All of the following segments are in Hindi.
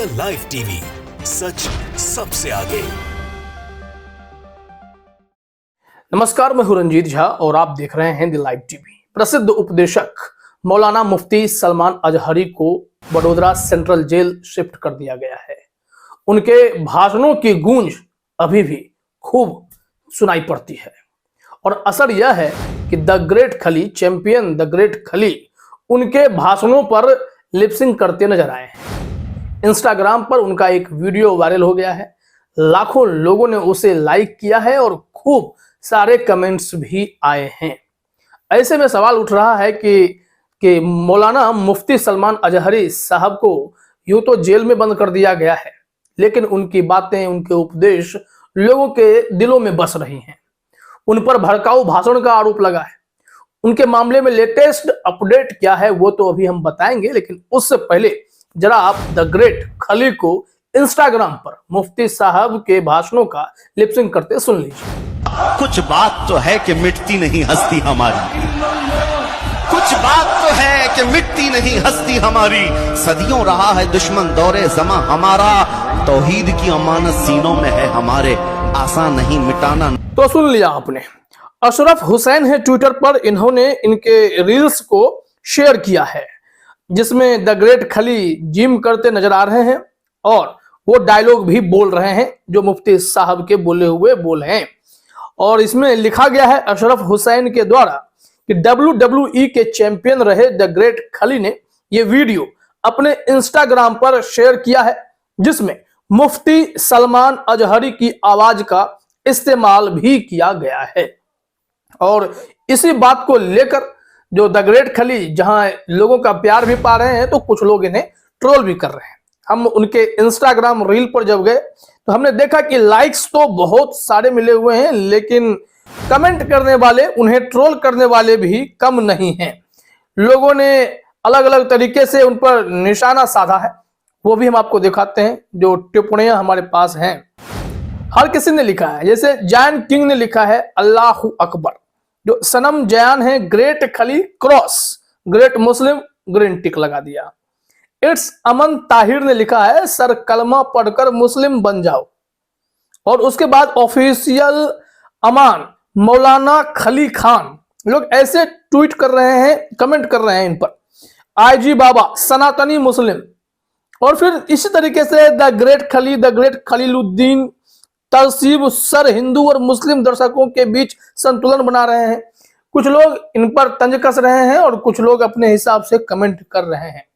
द लाइव टीवी, सच सबसे आगे। नमस्कार, मैं हूं रंजीत झा और आप देख रहे हैं द लाइव टीवी। प्रसिद्ध उपदेशक मौलाना मुफ्ती सलमान अजहरी को वडोदरा सेंट्रल जेल शिफ्ट कर दिया गया है। उनके भाषणों की गूंज अभी भी खूब सुनाई पड़ती है और असर यह है कि द ग्रेट खली, चैंपियन द ग्रेट खली, उनके भाषणों पर लिपसिंग करते नजर आए हैं। इंस्टाग्राम पर उनका एक वीडियो वायरल हो गया है। लाखों लोगों ने उसे लाइक किया है और खूब सारे कमेंट्स भी आए हैं। ऐसे में सवाल उठ रहा है कि मौलाना मुफ्ती सलमान अजहरी साहब को यूं तो जेल में बंद कर दिया गया है, लेकिन उनकी बातें, उनके उपदेश लोगों के दिलों में बस रही हैं। उन पर भड़काऊ भाषण का आरोप लगा है। उनके मामले में लेटेस्ट अपडेट क्या है वो तो अभी हम बताएंगे, लेकिन उससे पहले जरा आप द ग्रेट खली को इंस्टाग्राम पर मुफ्ती साहब के भाषणों का लिपसिंग करते सुन लीजिए। कुछ बात तो है कि मिटती नहीं हस्ती हमारी, कुछ बात तो है कि मिटती नहीं हस्ती हमारी। सदियों रहा है दुश्मन दौरे जमा हमारा, तौहीद की अमानत सीनों में है हमारे, आसान नहीं मिटाना। तो सुन लिया आपने। अशरफ हुसैन है ट्विटर पर, इन्होंने इनके रील्स को शेयर किया है जिसमें द ग्रेट खली जिम करते नजर आ रहे हैं और वो डायलॉग भी बोल रहे हैं जो मुफ्ती साहब के बोले हुए बोल हैं। और इसमें लिखा गया है अशरफ हुसैन के द्वारा कि WWE के चैंपियन रहे द ग्रेट खली ने ये वीडियो अपने इंस्टाग्राम पर शेयर किया है जिसमें मुफ्ती सलमान अजहरी की आवाज का इस्तेमाल भी किया गया है। और इसी बात को लेकर जो द ग्रेट खली जहां लोगों का प्यार भी पा रहे हैं तो कुछ लोग इन्हें ट्रोल भी कर रहे हैं। हम उनके इंस्टाग्राम रील पर जब गए तो हमने देखा कि लाइक्स तो बहुत सारे मिले हुए हैं, लेकिन कमेंट करने वाले, उन्हें ट्रोल करने वाले भी कम नहीं हैं। लोगों ने अलग अलग तरीके से उन पर निशाना साधा है, वो भी हम आपको दिखाते हैं। जो टिप्पणियां हमारे पास हैं, हर किसी ने लिखा है। जैसे जैन किंग ने लिखा है अल्लाहू अकबर, जो सनम जयान है ग्रेट खली क्रॉस, ग्रेट मुस्लिम ग्रीन टिक लगा दिया। इट्स अमन ताहिर ने लिखा है सर कलमा पढ़कर मुस्लिम बन जाओ। और उसके बाद ऑफिशियल अमान मौलाना खली खान, लोग ऐसे ट्वीट कर रहे हैं, कमेंट कर रहे हैं इन पर। आईजी बाबा सनातनी मुस्लिम। और फिर इसी तरीके से द ग्रेट खली, द ग्रेट खलीलुद्दीन तहसीब सर हिंदू और मुस्लिम दर्शकों के बीच संतुलन बना रहे हैं। कुछ लोग इन पर तंज कस रहे हैं और कुछ लोग अपने हिसाब से कमेंट कर रहे हैं।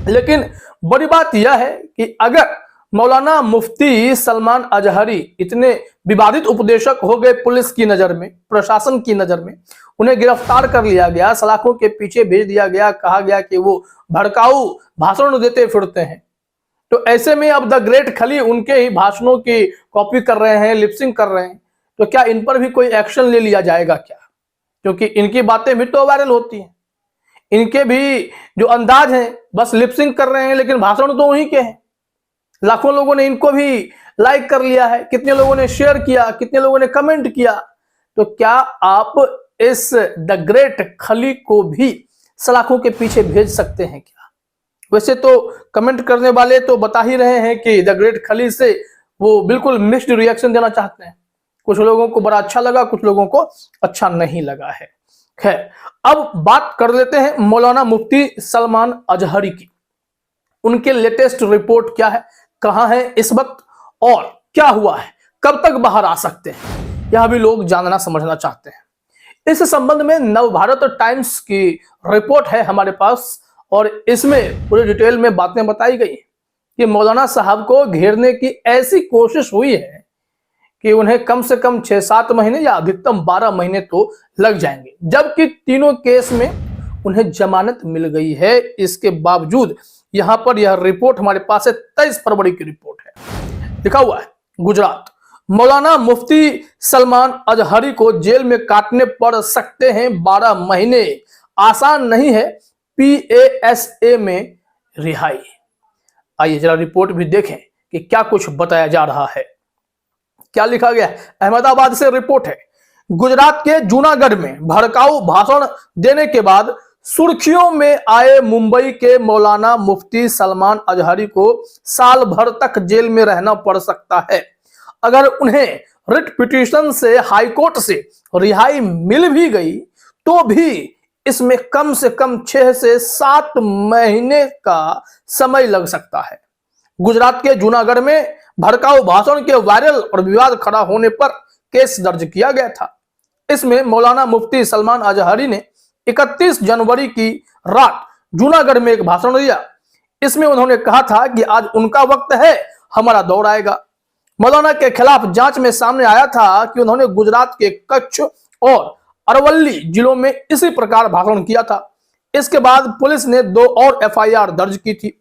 लेकिन बड़ी बात यह है कि अगर मौलाना मुफ्ती सलमान अजहरी इतने विवादित उपदेशक हो गए पुलिस की नजर में, प्रशासन की नजर में, उन्हें गिरफ्तार कर लिया गया, सलाखों के पीछे भेज दिया गया, कहा गया कि वो भड़काऊ भाषण देते फिरते हैं, तो ऐसे में अब द ग्रेट खली उनके ही भाषणों की कॉपी कर रहे हैं, लिपसिंग कर रहे हैं, तो क्या इन पर भी कोई एक्शन ले लिया जाएगा क्या? क्योंकि इनकी बातें भी तो वायरल होती हैं, इनके भी जो अंदाज हैं, बस लिपसिंग कर रहे हैं लेकिन भाषण तो उन्हीं के हैं। लाखों लोगों ने इनको भी लाइक कर लिया है, कितने लोगों ने शेयर किया, कितने लोगों ने कमेंट किया। तो क्या आप इस द ग्रेट खली को भी सलाखों के पीछे भेज सकते हैं क्या? वैसे तो कमेंट करने वाले तो बता ही रहे हैं कि द ग्रेट खली से वो बिल्कुल मिक्स्ड रिएक्शन देना चाहते हैं। कुछ लोगों को बड़ा अच्छा लगा, कुछ लोगों को अच्छा नहीं लगा है। खैर, अब बात कर लेते हैं मौलाना मुफ्ती सलमान अजहरी की। उनके लेटेस्ट रिपोर्ट क्या है, कहां है इस वक्त और क्या हुआ है, कब तक बाहर आ सकते हैं, यह भी लोग जानना समझना चाहते हैं। इस संबंध में नवभारत टाइम्स की रिपोर्ट है हमारे पास और इसमें पूरी डिटेल में बातें बताई गई कि मौलाना साहब को घेरने की ऐसी कोशिश हुई है कि उन्हें कम से कम 6-7 महीने या अधिकतम 12 महीने तो लग जाएंगे, जबकि तीनों केस में उन्हें जमानत मिल गई है। इसके बावजूद यहां पर यह रिपोर्ट हमारे पास है, 23 फरवरी की रिपोर्ट है, लिखा हुआ है गुजरात, मौलाना मुफ्ती सलमान अजहरी को जेल में काटने पड़ सकते हैं 12 महीने, आसान नहीं है PASA में रिहाई। आइए जरा रिपोर्ट भी देखें कि क्या कुछ बताया जा रहा है, क्या लिखा गया है। अहमदाबाद से रिपोर्ट है, गुजरात के जूनागढ़ में भड़काऊ भाषण देने के बाद सुर्खियों में आए मुंबई के मौलाना मुफ्ती सलमान अजहरी को साल भर तक जेल में रहना पड़ सकता है। अगर उन्हें रिट पिटीशन से हाईकोर्ट से रिहाई मिल भी गई तो भी इसमें कम से कम 6 से 7 महीने का समय लग सकता है। गुजरात के जूनागढ़ में भड़काऊ भाषण के वायरल और विवाद खड़ा होने पर केस दर्ज किया गया था। इसमें मौलाना मुफ्ती सलमान अजहरी ने 31 जनवरी की रात जूनागढ़ में एक भाषण दिया। इसमें उन्होंने कहा था कि आज उनका वक्त है, हमारा दौर आएगा। मौलाना के खिलाफ जांच में सामने आया था कि उन्होंने गुजरात के कच्छ और अरवल्ली जिलों में इसी प्रकार भाषण किया था। इसके बाद पुलिस ने 2 और एफआईआर दर्ज की थी।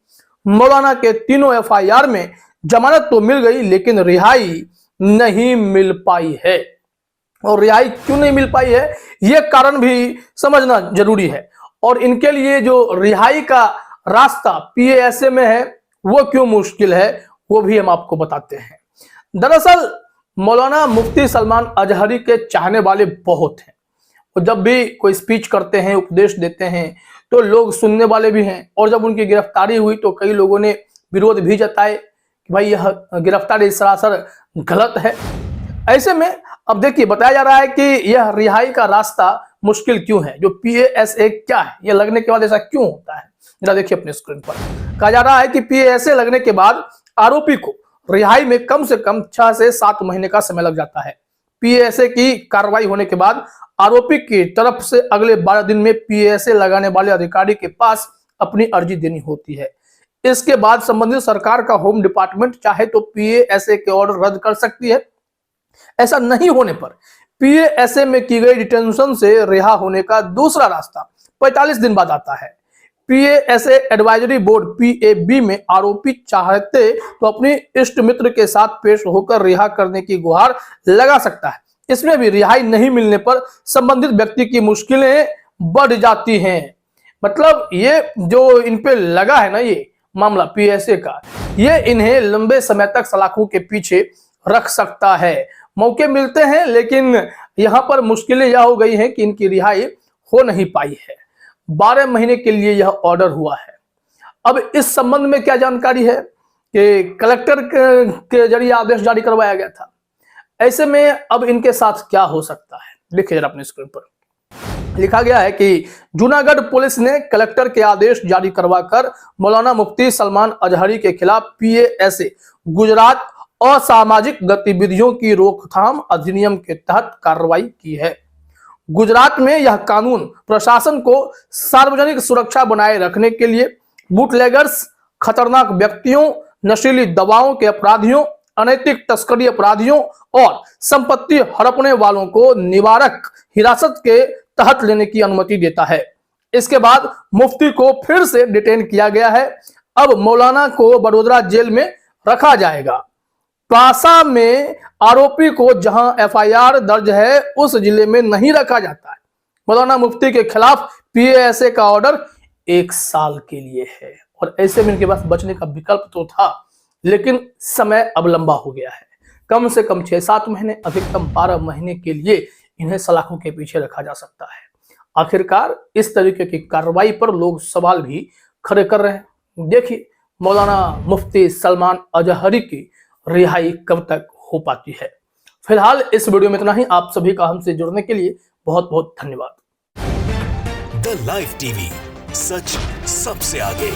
मौलाना के तीनों एफआईआर में जमानत तो मिल गई लेकिन रिहाई नहीं मिल पाई है। और रिहाई क्यों नहीं मिल पाई है, यह कारण भी समझना जरूरी है। और इनके लिए जो रिहाई का रास्ता पीएएसए में है वो क्यों मुश्किल है, वो भी हम आपको बताते हैं। दरअसल मौलाना मुफ्ती सलमान अजहरी के चाहने वाले बहुत हैं। और जब भी कोई स्पीच करते हैं, उपदेश देते हैं, तो लोग सुनने वाले भी हैं। और जब उनकी गिरफ्तारी हुई तो कई लोगों ने विरोध भी जताए कि भाई यह गिरफ्तारी सरासर गलत है। ऐसे में अब देखिए बताया जा रहा है कि यह रिहाई का रास्ता मुश्किल क्यों है, जो पीएएसए क्या है, यह लगने के बाद ऐसा क्यों होता है। जरा देखिए अपने स्क्रीन पर। कहा जा रहा है कि पीएएसए लगने के बाद आरोपी को रिहाई में कम से कम 6 से 7 महीने का समय लग जाता है। पीएएसए की कार्रवाई होने के बाद आरोपी की तरफ से अगले 12 दिन में पीएएसए लगाने वाले अधिकारी के पास अपनी अर्जी देनी होती है। इसके बाद संबंधित सरकार का होम डिपार्टमेंट चाहे तो पीएएसए के ऑर्डर रद्द कर सकती है। ऐसा नहीं होने पर पीएएसए में की गई डिटेंशन से रिहा होने का दूसरा रास्ता 45 दिन बाद आता है। पीएएसए एडवाइजरी बोर्ड पीएबी में आरोपी चाहते तो अपनी इष्ट मित्र के साथ पेश होकर रिहा करने की गुहार लगा सकता है। इसमें भी रिहाई नहीं मिलने पर संबंधित व्यक्ति की मुश्किलें बढ़ जाती हैं। मतलब ये जो इन पे लगा है ना ये मामला पीएएसए का, ये इन्हें लंबे समय तक सलाखों के पीछे रख सकता है। मौके मिलते हैं लेकिन यहां पर मुश्किलें यह हो गई हैं कि इनकी रिहाई हो नहीं पाई है। 12 महीने के लिए यह ऑर्डर हुआ है। अब इस संबंध में क्या जानकारी है कि कलेक्टर के जरिए आदेश जारी करवाया गया था। ऐसे में अब इनके साथ क्या हो सकता है, देखिए जरा अपने स्क्रीन पर। लिखा गया है कि जूनागढ़ पुलिस ने कलेक्टर के आदेश जारी करवाकर मौलाना मुफ्ती सलमान अजहरी के खिलाफ पीएएसए गुजरात असामाजिक गतिविधियों की रोकथाम अधिनियम के तहत कार्रवाई की है। गुजरात में यह कानून प्रशासन को सार्वजनिक सुरक्षा बनाए रखने के लिए बूटलेगर्स, खतरनाक व्यक्तियों, नशीली दवाओं के अपराधियों, अनैतिक तस्करी अपराधियों और संपत्ति हड़पने वालों को निवारक हिरासत के तहत लेने की अनुमति देता है। इसके बाद मुफ्ती को फिर से डिटेन किया गया है। अब मौलाना को बड़ोदरा जेल में रखा जाएगा। पासा में आरोपी को जहां एफआईआर दर्ज है उस जिले में नहीं रखा जाता है। मौलाना मुफ्ती के खिलाफ पीएएसए का ऑर्डर 1 साल के लिए है और ऐसे में इनके पास बचने का विकल्प तो था, लेकिन समय अब लंबा हो गया है। कम से कम 6-7 महीने, अधिकतम 12 महीने के लिए इन्हें सलाखों के पीछे रखा जा सकता है। आखिरकार इस तरीके की कार्रवाई पर लोग सवाल भी खड़े कर रहे हैं। देखिए मौलाना मुफ्ती सलमान अजहरी की रिहाई कब तक हो पाती है। फिलहाल इस वीडियो में इतना ही। आप सभी का हमसे जुड़ने के लिए बहुत बहुत धन्यवाद। द लाइव टीवी, सच सबसे आगे।